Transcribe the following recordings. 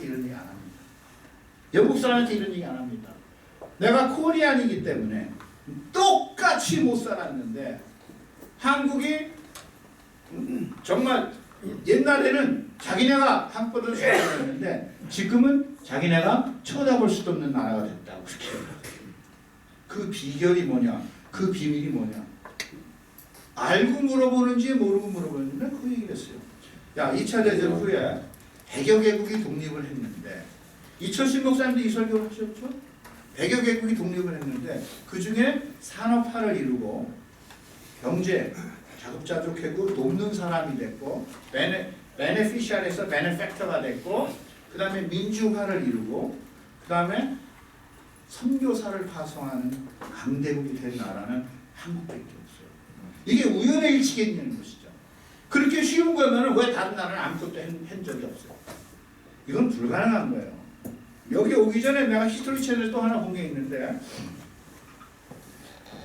사람한테 이런 얘기 안 합니다. 영국 사람한테 이런 얘기 안 합니다. 내가 코리안이기 때문에 똑같이 못 살았는데 한국이 정말 옛날에는 자기네가 한국보다 수도였는데 지금은 자기네가 쳐다볼 수도 없는 나라가 됐다고 그렇게 그 비결이 뭐냐? 그 비밀이 뭐냐? 알고 물어보는지 모르고 물어보는지 그 얘기를 했어요. 야, 2차 대전 후에 100여 개국이 독립을 했는데 이철신 목사님도 이 설교를 하셨죠? 100여 개국이 독립을 했는데 그 중에 산업화를 이루고 경제, 자급자족하고 돕는 사람이 됐고 베네피셜에서 베네팩터가 됐고 그 다음에 민주화를 이루고 그 다음에 선교사를 파송하는 강대국이 된 나라는 한국밖에 없어요. 이게 우연의 일치겠냐는 것이죠. 그렇게 쉬운 거면 왜 다른 나라는 아무것도 한 적이 없어요. 이건 불가능한 거예요. 여기 오기 전에 내가 히스토리 채널 또 하나 본 게 있는데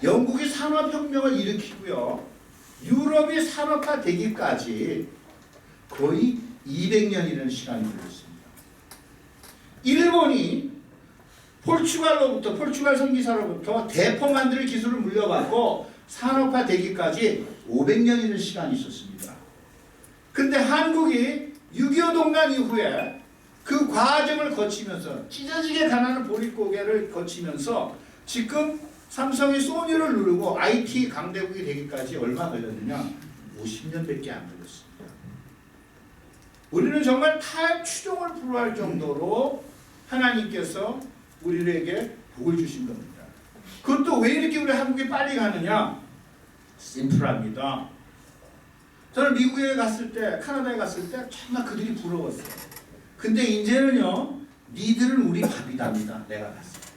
영국이 산업혁명을 일으키고요. 유럽이 산업화 되기까지 거의 200년이라는 시간이 걸렸습니다. 일본이 포르투갈 선기사로부터 대포 만들 기술을 물려받고 산업화 되기까지 500년이라는 시간이 있었습니다. 근데 한국이 6.25 동란 이후에 그 과정을 거치면서 찢어지게 가난한 보릿고개를 거치면서 지금 삼성이 소니를 누르고 IT 강대국이 되기까지 얼마 걸렸느냐? 50년밖에 안 걸렸습니다. 우리는 정말 추종을 불허할 정도로 하나님께서 우리에게 복을 주신 겁니다. 그것도 왜 이렇게 우리 한국이 빨리 가느냐? 심플합니다. 저는 미국에 갔을 때, 카나다에 갔을 때 정말 그들이 부러웠어요. 근데 이제는요, 니들은 우리 밥이답니다. 내가 갔을 때.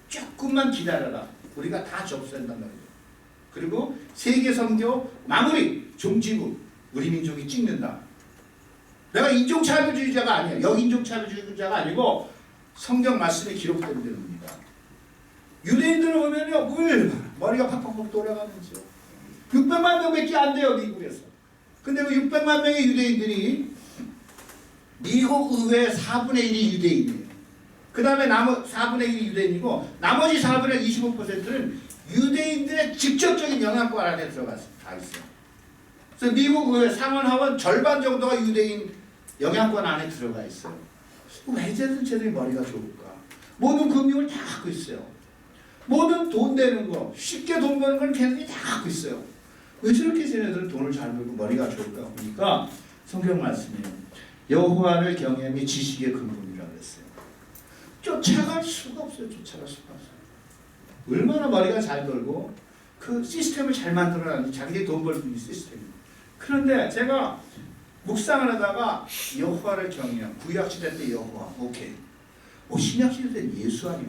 조금만 기다려라. 우리가 다 접수한단 말이에요. 그리고 세계 선교 마무리 종지부 우리 민족이 찍는다. 내가 인종차별주의자가 아니에요. 역인종차별주의자가 아니고 성경 말씀에 기록된 대로입니다. 유대인들을 보면요, 머리가 팍팍팍 돌아가는지요. 600만 명밖에 안 돼요, 미국에서. 근데 그 600만 명의 유대인들이 미국 의회 4분의 1이 유대인이에요. 그 다음에 4분의 1이 유대인이고 나머지 4분의 25%는 유대인들의 직접적인 영향권 안에 들어가 있어요. 그래서 미국 의회 상원하원 절반 정도가 유대인 영향권 안에 들어가 있어요. 왜 쟤들이 머리가 좋을까? 모든 금융을 다 갖고 있어요. 모든 돈 되는 거, 쉽게 돈 버는 건 걔네들이 다 갖고 있어요. 왜 저렇게 쟤네들은 돈을 잘 벌고 머리가 좋을까 보니까 성경 말씀이에요. 여호와를 경외함이 지식의 근본이라고 그랬어요. 쫓아갈 수가 없어요. 쫓아갈 수가 없어요. 얼마나 머리가 잘 돌고 그 시스템을 잘 만들어놨는지 자기들이 돈 벌 수 있는 시스템이에요. 그런데 제가 묵상을 하다가 여호와를 경외함, 구약시대 때 여호와, 오케이. 신약시대 때 예수 아니야.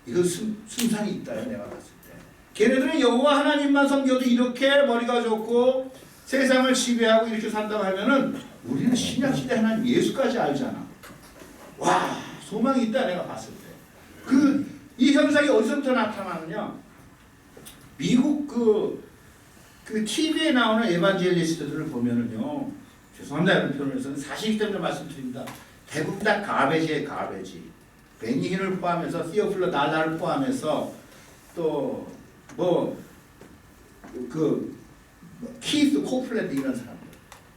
이거 승산이 있다요. 내가 봤을 때. 걔네들은 여호와 하나님만 섬겨도 이렇게 머리가 좋고 세상을 지배하고 이렇게 산다고 하면은 우리는 신약시대 하나님 예수까지 알잖아. 와, 소망이 있다 내가 봤을 때. 이 현상이 어디서부터 나타나느냐? 미국 그 TV에 나오는 에반젤리스트들을 보면은요, 죄송합니다 이런 표현을 해서는 사실이기 때문에 말씀드립니다. 대부분 다 가베지에 가베지. 베니힌을 포함해서 시어플러 달라를 포함해서 또 키스 코플랜드 이런 사람들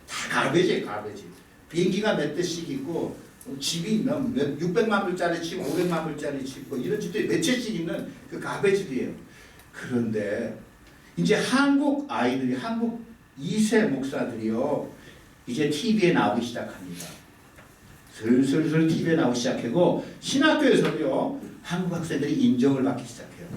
다 가베지에 가베지. 비행기가 몇 대씩 있고 집이 600만 불짜리 집, 500만 불짜리 집, 이런 집들이 몇 채씩 있는 그 가베집이에요. 그런데 이제 한국 아이들이, 한국 2세 목사들이요, 이제 TV에 나오기 시작합니다. 슬슬 TV에 나오기 시작하고 신학교에서도요, 한국 학생들이 인정을 받기 시작해요.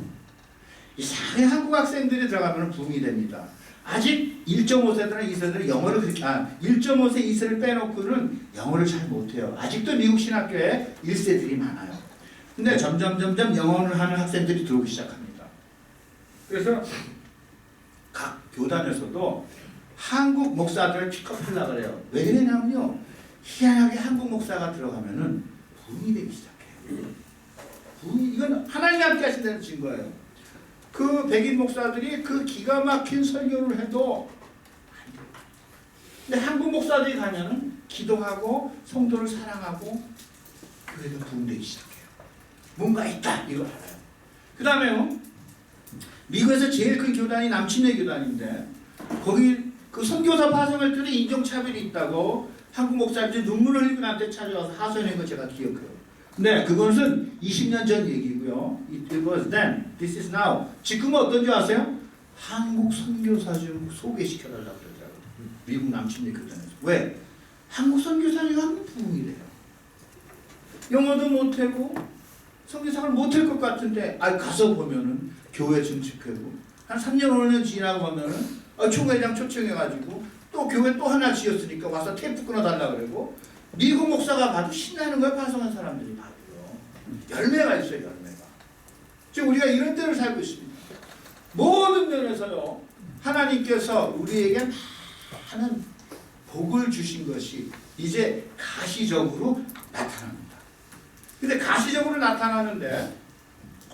이상하게 한국 학생들이 들어가면 붐이 됩니다. 아직 1.5세들은 2세들은 영어를 1.5세 2세를 빼놓고는 영어를 잘 못해요. 아직도 미국 신학교에 1세들이 많아요. 근데 점점 영어를 하는 학생들이 들어오기 시작합니다. 그래서 각 교단에서도 한국 목사들을 픽업하려고 그래요. 왜 그러냐면요, 희한하게 한국 목사가 들어가면은 붐이 되기 시작해요. 이건 하나님이 함께 하신다는 증거예요. 그 백인 목사들이 그 기가 막힌 설교를 해도, 근데 한국 목사들이 가면은 기도하고 성도를 사랑하고 교회가 부흥되기 시작해요. 뭔가 있다 이걸 알아요. 그 다음에요. 미국에서 제일 큰 교단이 남침내 교단인데 거기 그 선교사 파송할 때는 인종차별이 있다고 한국 목사님들이 눈물을 흘리고 나한테 찾아와서 하소연한 거 제가 기억해요. 네, 그것은 20년 전 얘기고요. It was then, this is now. 지금은 어떤지 아세요? 한국 선교사 좀 소개시켜달라고 그러더라고요. 미국 남침내 교단에서. 왜? 한국 선교사가 하면 부흥이래요. 영어도 못하고 선교사를 못할 것 같은데 가서 보면은 교회 증축하고 한 3년 5년 지나고 보면은 총회장 초청해가지고 또 교회 또 하나 지었으니까 와서 테이프 끊어달라 그러고 미국 목사가 봐도 신나는 거야. 파송한 사람들이 봐도요. 열매가 있어요. 열매가. 지금 우리가 이런 때를 살고 있습니다. 모든 면에서요. 하나님께서 우리에게 많은 복을 주신 것이 이제 가시적으로 나타납니다. 근데 가시적으로 나타나는데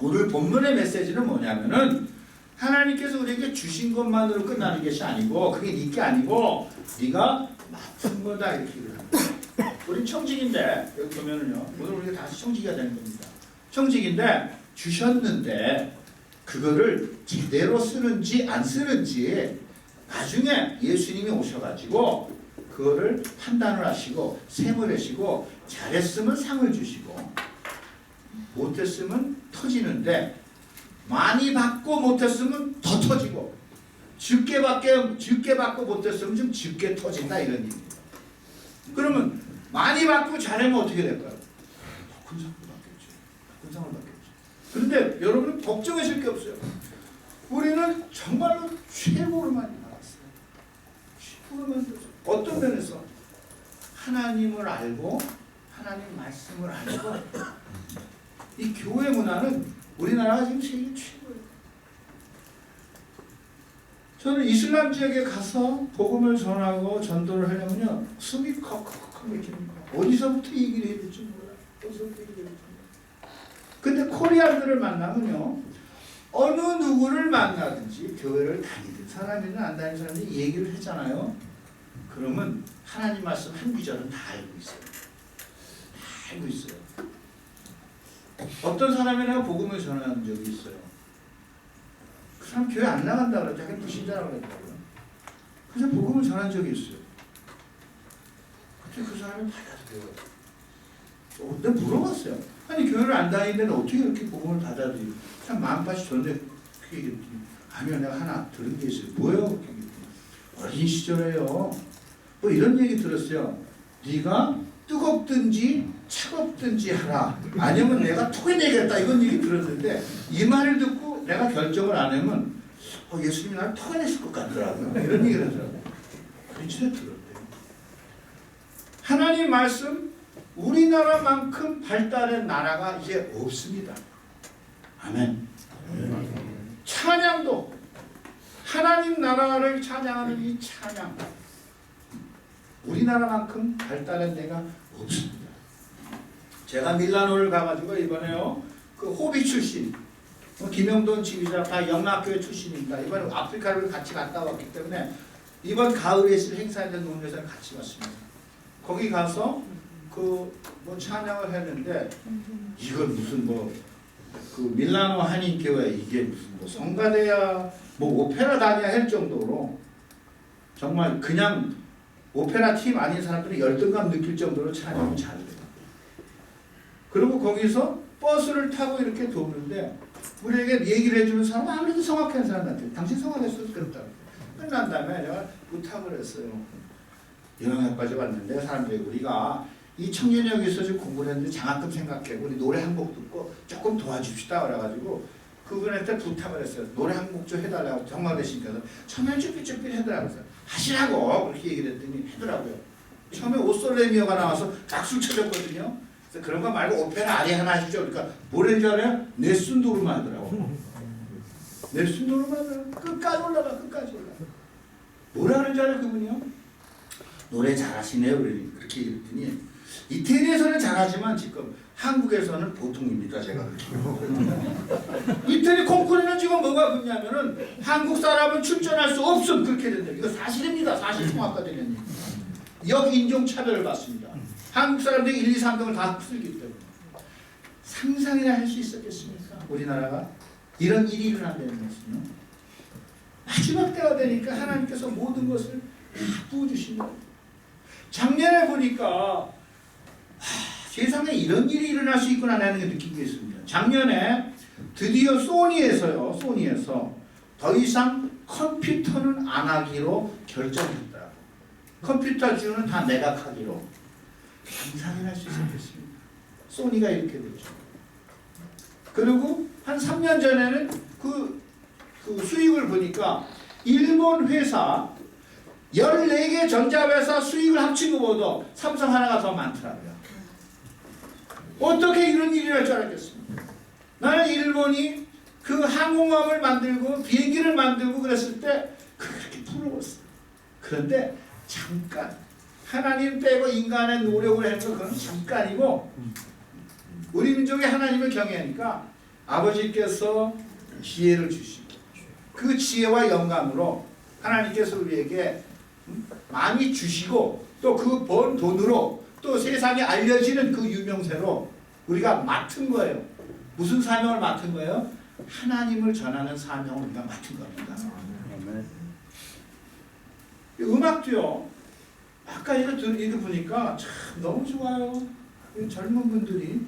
오늘 본문의 메시지는 뭐냐면은 하나님께서 우리에게 주신 것만으로 끝나는 것이 아니고 그게 네게 아니고 네가 맡은 거다 이렇게 얘기를 합니다. 우리 청직인데 여기 보면은요. 오늘 우리가 다시 청직이가 되는 겁니다. 청직인데 주셨는데 그거를 제대로 쓰는지 안 쓰는지 나중에 예수님이 오셔가지고 그거를 판단을 하시고 셈을 하시고 잘했으면 상을 주시고 못했으면 터지는데 많이 받고 못했으면 더 터지고 적게 받고 못했으면 좀 적게 터진다 이런 얘기입니다. 그러면 많이 받고 잘하면 어떻게 될까요? 더 큰 상을 받겠죠. 큰 상을 받겠죠. 그런데 여러분은 걱정하실 게 없어요. 우리는 정말로 최고로 많이 받았어요. 최고로 받았어요. 어떤 면에서 하나님을 알고 하나님 말씀을 알고 이 교회 문화는 우리나라가 지금 세계 최고예요. 저는 이슬람 지역에 가서 복음을 전하고 전도를 하려면요 숨이 컥컥 막힙니다. 어디서부터 얘기를 해야 될지 몰라요. 어디서부터 얘기를 해야 될지 몰라요. 근데 코리안들을 만나면요 어느 누구를 만나든지 교회를 다니든 사람이든 안 다니는 사람들이 얘기를 하잖아요. 그러면 하나님 말씀 한 구절은 다 알고 있어요. 다 알고 있어요. 어떤 사람이 내가 복음을 전한 적이 있어요. 그 사람 교회 안 나간다 그러죠. 자기 불신자라고 그랬다고요. 그래서 복음을 전한 적이 있어요. 그때 그 사람이 받아들여요. 내가 물어봤어요. 아니 교회를 안 다니는데 어떻게 이렇게 복음을 받아들여? 참 마음밭이 좋은데 그렇게 얘기했더니 아니요 내가 하나 들은 게 있어요. 뭐예요? 어린 시절에요. 뭐 이런 얘기 들었어요. 네가 뜨겁든지 차갑든지 하라. 아니면 내가 토해내겠다. 이건 얘기 들었는데 이 말을 듣고 내가 결정을 안 하면 예수님이 나를 토해냈을 것 같더라고요. 이런 얘기를 하더라고요. 진짜 들었대요. 하나님 말씀 우리나라만큼 발달한 나라가 이제 없습니다. 아멘. 찬양도 하나님 나라를 찬양하는 이 찬양 우리나라만큼 발달한 데가 없습니다. 제가 밀라노를 가가지고 이번에요 그 호비 출신 김영돈 지휘자 다 영락교회 출신입니다. 이번에 아프리카를 같이 갔다 왔기 때문에 이번 가을에 있을 행사에 대한 논의에서 같이 왔습니다. 거기 가서 그 뭐 찬양을 했는데 이건 무슨 그 밀라노 한인교회 이게 무슨 뭐 성가대야 뭐 오페라단이야 할 정도로 정말 그냥 오페라 팀 아닌 사람들이 열등감 느낄 정도로 찬양이 잘 돼요. 그리고 거기서 버스를 타고 이렇게 도는데 우리에게 얘기를 해주는 사람은 아무래도 성악한 사람 같아요. 당신 성악했어도 그렇다고. 끝난 다음에 내가 부탁을 했어요. 영양학까지 왔는데 사람들이 우리가 이 청년역에서 지금 공부를 했는데 장학금 생각해 우리 노래 한 곡 듣고 조금 도와줍시다 그래가지고 그분한테 부탁을 했어요. 노래 한 곡 좀 해달라고 정말 되시니까 처음에 쭈삣쭈삣 해달라고 하시라고 그렇게 얘기를 했더니 하더라고요. 처음에 오솔레미오가 나와서 박수 쳐줬거든요. 그래서 그런 거 말고 오페라 아리 하나 하시죠. 그러니까 뭐라는 줄 알아요? 네순도르만 하더라고. 네순도르만 하더라고. 끝까지 올라가. 뭐라 하는 줄 알아요 그분이요? 노래 잘하시네요. 그렇게 얘기했더니 이태리에서는 잘하지만 지금 한국에서는 보통입니다. 제가 그렇게. 이태리 콩쿠르는 지금 뭐가 붙냐면은 한국 사람은 출전할 수 없음 그렇게 된다. 이거 사실입니다. 사실 통합과 되는 얘기. 역인종 차별을 받습니다. 한국 사람들이 1, 2, 3등을 다 흡수기 때문에. 상상이나 할 수 있었겠습니까? 우리나라가 이런 일이 일어난다는 것은요. 마지막 때가 되니까 하나님께서 모든 것을 다 부어주신다. 작년에 보니까 세상에 이런 일이 일어날 수 있구나 하는 걸 느끼게 했습니다. 작년에 드디어 소니에서 더 이상 컴퓨터는 안 하기로 결정했더라고. 컴퓨터 주는 다 매각하기로. 상상을 할 수 있었겠습니다. 소니가 이렇게 됐죠. 그리고 한 3년 전에는 그 수익을 보니까 일본 회사 14개 전자회사 수익을 합친 것보다 삼성 하나가 더 많더라고요. 어떻게 이런 일이 날 줄 알았겠습니까? 나는 일본이 그 항공모함을 만들고 비행기를 만들고 그랬을 때 그렇게 부러웠어. 그런데 잠깐 하나님 빼고 인간의 노력을 해서 그건 잠깐이고 우리 민족이 하나님을 경외하니까 아버지께서 지혜를 주시고 그 지혜와 영감으로 하나님께서 우리에게 많이 주시고 또 그 번 돈으로 또 세상에 알려지는 그 유명세로 우리가 맡은 거예요. 무슨 사명을 맡은 거예요? 하나님을 전하는 사명을 우리가 맡은 겁니다. 음악도요. 아까 이거 보니까 참 너무 좋아요. 젊은 분들이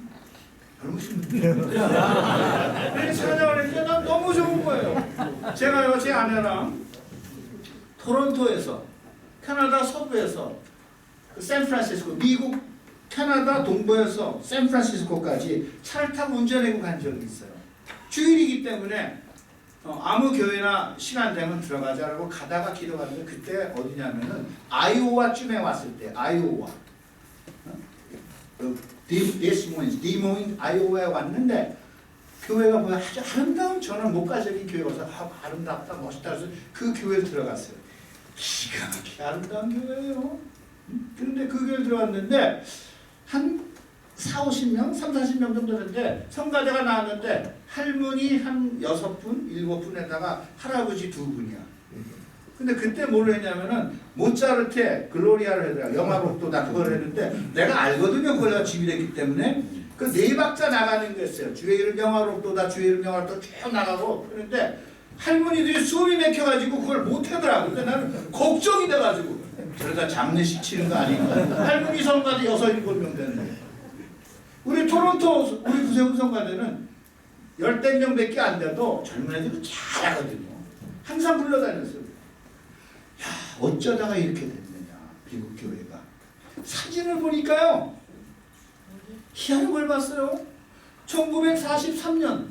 젊으신 분들이 찬양을 했는데 난 너무 좋은 거예요. 제가요 제 아내랑 토론토에서 캐나다 서부에서 샌프란시스코 미국 캐나다 동부에서 샌프란시스코까지 차를 타고 운전하고 간 적이 있어요. 주일이기 때문에 아무 교회나 시간 되면 들어가자라고 가다가 기도하는데 그때 어디냐면은 아이오와쯤에 왔을 때 아이오와 디모인 아이오와에 왔는데 교회가 뭐야 아주 아름다운 저는 목가적인 교회 와서 아름답다 멋있다 그래서 그 교회에 들어갔어요. 기가 막히게 아름다운 교회예요. 그런데 그 교회에 들어갔는데 한 40, 50명, 40명 정도 되는데 성가대가 나왔는데 할머니 한 6분, 7분에다가 할아버지 2분이야. 근데 그때 뭘 했냐면은 모차르트의 글로리아를 해더라. 영화곡도 나 그걸 했는데 내가 알거든요. 그걸 내가 집이랬기 때문에 그 4박자 나가는 거였어요. 주의 이름 영화곡도다 주의 이름 영화곡도 쭉 나가고 그런데 할머니들이 숨이 막혀가지고 그걸 못하더라고. 근데 나는 걱정이 돼가지고 저러다 장례식 치는 거 아닌가. 할머니 성가대 6, 7명 되는데 우리 토론토 우리 구세군 성가대는 10대 명밖에 안 돼도 젊은 애들이 잘하거든요. 항상 불러다녔어요. 야 어쩌다가 이렇게 됐느냐 미국 교회가. 사진을 보니까요 희한한 걸 봤어요. 1943년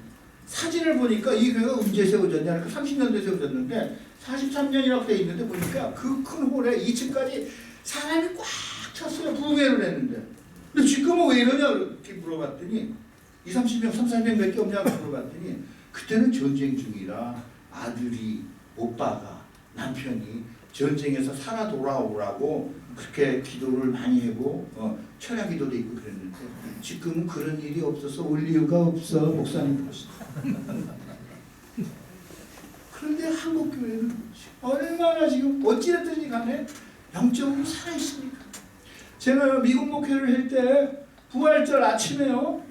사진을 보니까 이 교회가 언제 세워졌냐 30년도에 세워졌는데 43년이라고 돼 있는데 보니까 그 큰 홀에 2층까지 사람이 꽉 찼어요. 부흥회를 했는데 근데 지금은 왜 이러냐 이렇게 물어봤더니 20, 30명, 30명 몇 개 없냐고 물어봤더니 그때는 전쟁 중이라 아들이 오빠가 남편이 전쟁에서 살아 돌아오라고 그렇게 기도를 많이 하고 철야 기도도 있고 그랬는데 지금은 그런 일이 없어서 올 이유가 없어 목사님 그러시죠. 그런데 한국 교회는 얼마나 지금 어찌됐든지 간에 영적으로 살아있습니까? 제가 미국 목회를 할 때 부활절 아침에요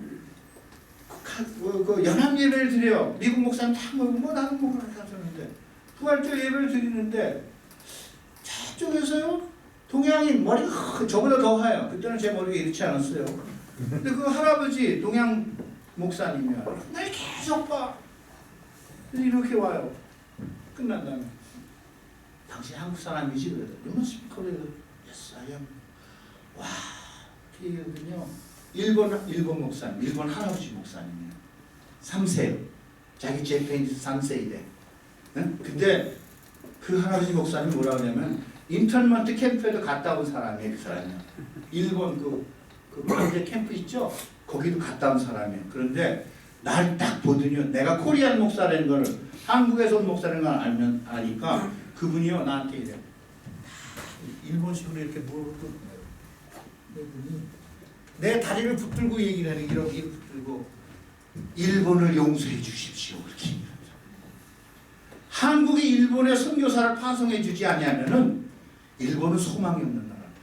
그 연합 예배를 드려요. 미국 목사님 다 모이고 뭐 나는 뭐 그렇게 하셨는데 부활절 예배를 드리는데 저쪽에서요 동양이 머리가 저보다 더 하얘요. 그때는 제 머리가 이렇지 않았어요. 근데 그 할아버지 동양 목사님이요 날 계속 봐. 이렇게 와요. 끝난 다음에 당신 한국 사람이지? 그래요. You must be Korean. Yes, I am. 와, 그러거든요. 일본 목사님, 일본 할아버지 목사님이에요. 3세, 자기 재팬이스 3세이래. 응? 근데 그 할아버지 목사님이 뭐라 그러냐면 인턴먼트 캠프에도 갔다 온 사람이에요. 그 사람이 일본 그 캠프 있죠? 거기도 갔다 온 사람이에요. 그런데 날 딱 보더니 내가 코리안 목사라는 걸 한국에서 온 목사라는 걸 아니까 그분이요 나한테 이래 일본식으로 이렇게 물어보고 내 다리를 붙들고 얘기를 하는 이렇게 붙들고 일본을 용서해 주십시오 그렇게 얘기합니다. 한국이 일본의 선교사를 파송해 주지 아니하면은 일본은 소망이 없는 나라입니다.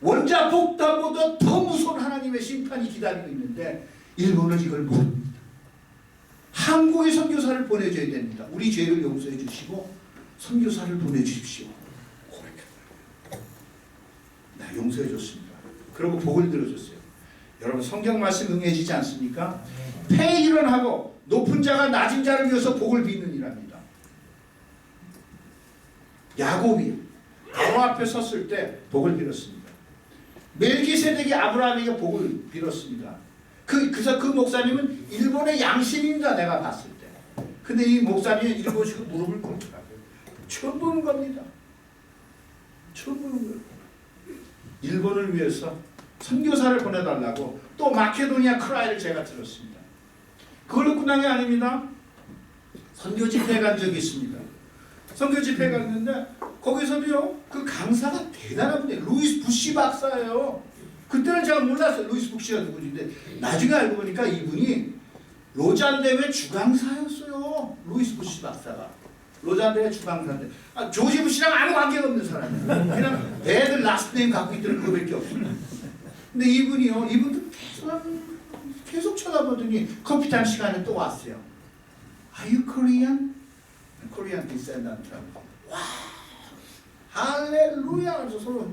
원자 폭탄보다 더 무서운 하나님의 심판이 기다리고 있는데 일본은 이걸 모릅니다. 한국에 선교사를 보내줘야 됩니다. 우리 죄를 용서해 주시고 선교사를 보내주십시오. 네, 용서해 줬습니다. 그리고 복을 들어줬어요. 여러분 성경 말씀 응해지지 않습니까? 폐일원하고 높은 자가 낮은 자를 위해서 복을 빚는 일합니다. 야곱이 바로 앞에 섰을 때 복을 빌었습니다. 멜기세덱이 아브라함에게 복을 빌었습니다. 그래서 그 목사님은 일본의 양심입니다. 내가 봤을 때. 근데 이 목사님이 이를 보시고 무릎을 꿇더라고요. 처음 보는 겁니다. 처음 보는 거예요. 일본을 위해서 선교사를 보내달라고 또 마케도니아 크라이를 제가 들었습니다. 그걸로 끝난 게 아닙니다. 선교 집회에 간 적이 있습니다. 선교 집회에 갔는데 거기서도요 그 강사가 대단한 분이에요. 루이스 부시 박사예요. 그때는 제가 몰랐어요. 루이스 부시가 누구인데 나중에 알고 보니까 이분이 로잔 대회 주강사였어요. 루이스 부시 박사가 로잔 대회 주강사인데 조지 부시랑 아무 관계가 없는 사람이에요. 그냥 애들 라스트 네임 갖고 있더니 그거밖에 없어요. 근데 이분이요, 이분도 계속 쳐다보더니 커피타임 시간에 또 왔어요. Are you Korean? Korean descendant. 와, 할렐루야! 그래서 서로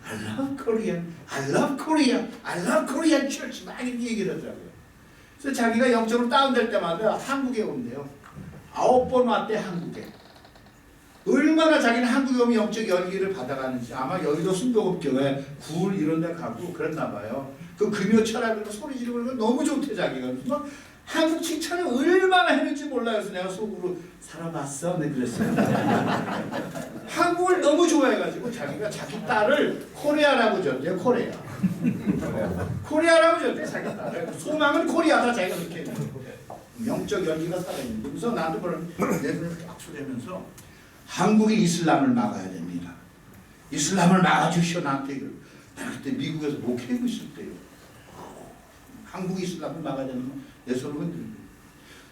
I love Korean, I love Korea, I love Korean Church 막 이렇게 얘기를 하더라고요. 그래서 자기가 영적으로 다운될 때마다 한국에 온대요. 9번 왔대 한국에. 얼마나 자기는 한국에 오면 영적 열기를 받아가는지 아마 여의도 순복음교회 굴 이런 데 가고 그랬나 봐요. 그 금요 철학으로 소리 지르는 거 너무 좋대 자기가. 그래서 한국 칭찬을 얼마나 했는지 몰라요. 그래서 내가 속으로 살아봤어? 네 그랬어요. 한국을 너무 좋아해가지고 자기가 자기 딸을 코리아라고 줬대요. 코리아. 코리아라고 줬대 자기 딸을. 소망은 코리아다 자기가 그렇게 했는데 영적 열기가 살아있는데 그래서 나도 그런 내 눈을 딱 쏘려면서 한국이 이슬람을 막아야 됩니다. 이슬람을 막아주시오 나한테. 내가 그때 미국에서 목회하고 있을 때요. 한국이 이슬람을 막아야 되는 내 손을 흔들고.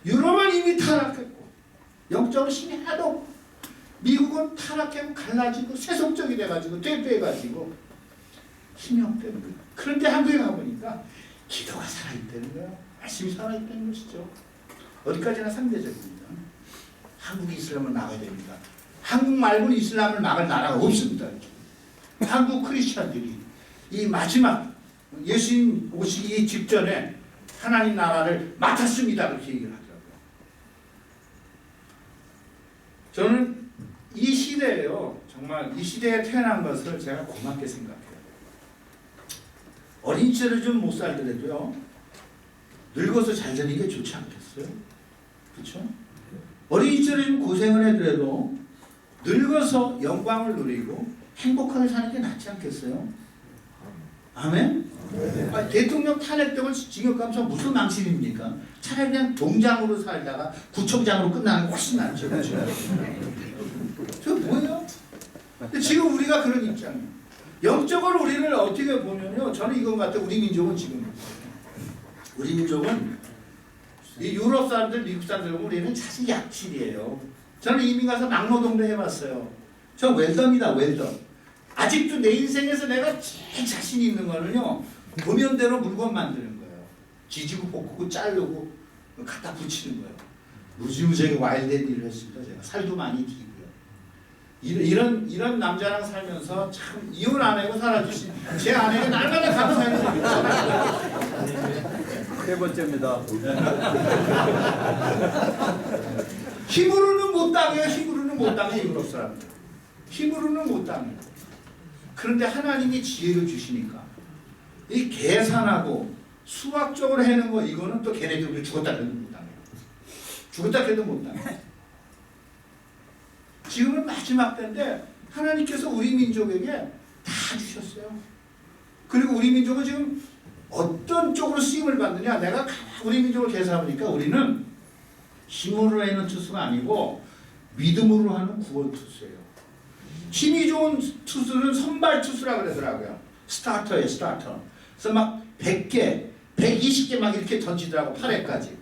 유럽은 이미 타락했고 영적으로 힘이 하도 없고 미국은 타락하고 갈라지고 세속적이 돼가지고 퇴폐해가지고 힘이 없다는 거예요. 그런데 한국에 가보니까 기도가 살아있다는 거예요. 말씀이 살아있다는 것이죠. 어디까지나 상대적입니다. 한국이 이슬람을 막아야 됩니다. 한국 말고는 이슬람을 막을 나라가 없습니다. 한국 크리스찬들이 이 마지막 예수님 오시기 직전에 하나님 나라를 맡았습니다. 그렇게 얘기를 하더라고요. 저는 이 시대에요. 정말 이 시대에 태어난 것을 제가 고맙게 생각해요. 어린 시절을 좀 못 살더라도요. 늙어서 잘 되는 게 좋지 않겠어요? 그렇죠? 어린 시절에 좀 고생을 해더라도 늙어서 영광을 누리고 행복하게 사는 게 낫지 않겠어요? 아멘? 네. 대통령 탄핵되고 징역 감사 무슨 망신입니까? 차라리 그냥 동장으로 살다가 구청장으로 끝나는 게 훨씬 낫죠. 그렇죠? 저 뭐예요? 근데 지금 우리가 그런 입장이에요. 영적으로 우리를 어떻게 보면요. 저는 이건 같아요. 우리 민족은 지금 우리 민족은 이 유럽 사람들, 미국 사람들 보면 우리는 사실 약질이에요. 저는 이민 가서 막노동도 해봤어요. 저 웰더입니다. 웰더. 아직도 내 인생에서 내가 제일 자신 있는 거는요. 도면대로 물건 만드는 거예요. 지지고 볶고 자르고 갖다 붙이는 거예요. 무지무지하게 와일드한 일을 했습니다. 제가 살도 많이 튀고요. 이런 남자랑 살면서 참 이혼 안 하고 살아주신 제 아내가 날마다 감사해요. 세 번째입니다. 힘으로는 못 당해요. 힘으로는 못 당해요. 유럽 사람들. 힘으로는 못 당해요. 그런데 하나님이 지혜를 주시니까 이 계산하고 수학적으로 해는 거 이거는 또 걔네들도 죽었다 해도 못 당해요. 죽었다 해도 못 당해요. 지금은 마지막 때인데 하나님께서 우리 민족에게 다 주셨어요. 그리고 우리 민족은 지금 어떤 쪽으로 쓰임을 받느냐. 내가 우리 민족을 계산해보니까 우리는 힘으로 하는 투수가 아니고 믿음으로 하는 구원 투수예요. 힘이 좋은 투수는 선발 투수라고 그러더라고요. 스타터예요. 스타터. 그래서 막 100개, 120개 막 이렇게 던지더라고. 8회까지.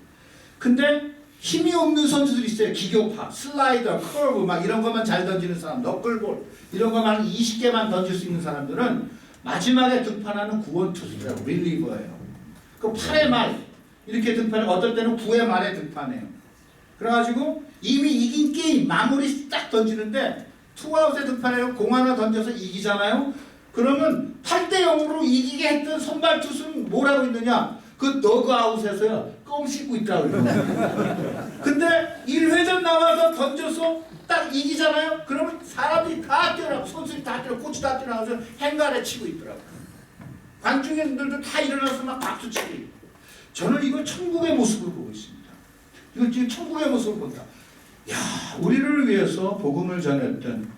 근데 힘이 없는 선수들이 있어요. 기교파, 슬라이더, 커브 막 이런 것만 잘 던지는 사람, 너클볼 이런 것만 20개만 던질 수 있는 사람들은 마지막에 등판하는 구원투수예요. 릴리버예요. 그 8회 말 이렇게 등판해. 어떨 때는 9회 말에 등판해요. 그래가지고 이미 이긴 게임 마무리 딱 던지는데 투아웃에 등판해서 공 하나 던져서 이기잖아요. 그러면 8대 0으로 이기게 했던 선발 투수는 뭐라고 있느냐? 그 너그아웃에서요 껌 씹고 있다고 그래요. 근데 1회전 나와서 던져서 딱 이기잖아요. 그러면 사람들이 다 뛰어나고 선수들이 다 뛰어나고 코치 다 뛰어나가서 행가래 치고 있더라고요. 관중들도 다 일어나서 막 박수 치고 있고. 저는 이걸 천국의 모습을 보고 있습니다. 이거 지금 천국의 모습을 본다. 야, 우리를 위해서 복음을 전했던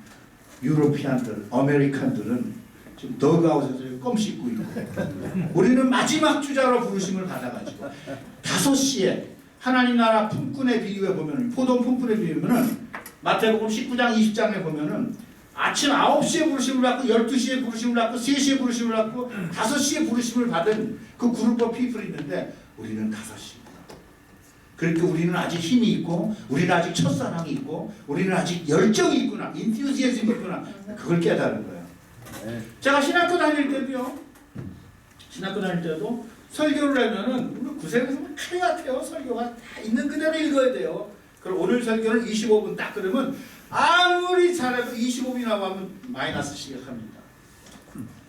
유로피안들, 아메리칸들은 지금 더그아웃에서 껌 씹고 있고 우리는 마지막 주자로 부르심을 받아가지고 5시에 하나님 나라 품꾼의 비유에 보면 포도원 품꾼의 비유면은 마태복음 19장 20장에 보면은 아침 9시에 부르심을 받고 12시에 부르심을 받고 3시에 부르심을 받고 5시에 부르심을 받은 그 그룹 오브 피플이 있는데 우리는 5시입니다. 그러니까 우리는 아직 힘이 있고 우리는 아직 첫사랑이 있고 우리는 아직 열정이 있구나. 인티우지애즘이 있구나. 그걸 깨달은 거예요. 제가 신학교 다닐 때도요. 신학교 다닐 때도 설교를 하면은 구세에서 큰일 같아요. 설교가 다 있는 그대로 읽어야 돼요. 그럼 오늘 설교는 25분 딱 그러면 아무리 잘해도 25분이 나가면 마이너스 시작합니다.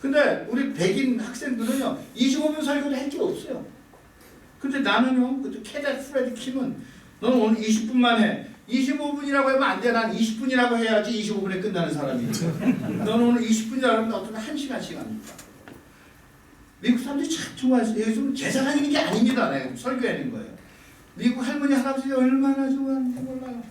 근데 우리 백인 학생들은요 25분 설교를 할 게 없어요. 근데 나는요 그때 캐데 프레드 킴은 너는 오늘 20분만 해. 25분이라고 하면 안 돼. 난 20분이라고 해야지 25분에 끝나는 사람이야. 너는 오늘 20분이라고 하면 어떤 1시간씩 합니다. 미국 사람들이 참 좋아했어요. 요즘 제사 다니는 게 아닙니다. 내가 설교하는 거예요. 미국 할머니 할아버지가 얼마나 좋아하는지 몰라요.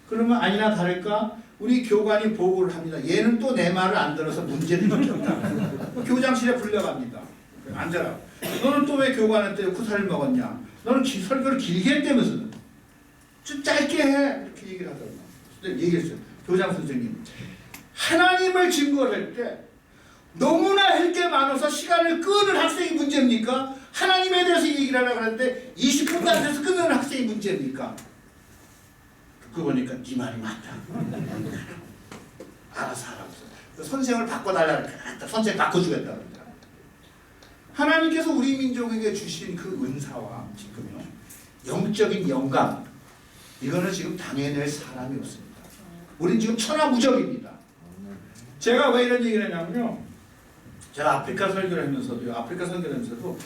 그러면 아니나 다를까 우리 교관이 보고를 합니다. 얘는 또 내 말을 안 들어서 문제를 일으켰다. 교장실에 불려갑니다. 앉아라. 너는 또 왜 교관한테 쿠사를 먹었냐? 너는 설교를 길게 했다면서 좀 짧게 해. 이렇게 얘기를 하더라고요. 근데 얘기했어요. 교장 선생님. 하나님을 증거할 때 너무나 할 게 많아서 시간을 끄는 학생이 문제입니까? 하나님에 대해서 얘기를 하려고 하는데 20분도 안 돼서 끊는 학생이 문제입니까? 듣고 보니까 네 말이 맞다. 알아서 하라고. 선생을 바꿔달라고 했다. 선생 바꿔주겠다. 그러더라고요. 하나님께서 우리 민족에게 주신 그 은사와 지금요 영적인 영감 이거는 지금 당해낼 사람이 없습니다. 우린 지금 천하무적입니다. 제가 왜 이런 얘기를 하냐면요. 제가 아프리카 설교를 하면서도요. 아프리카 설교를 하면서도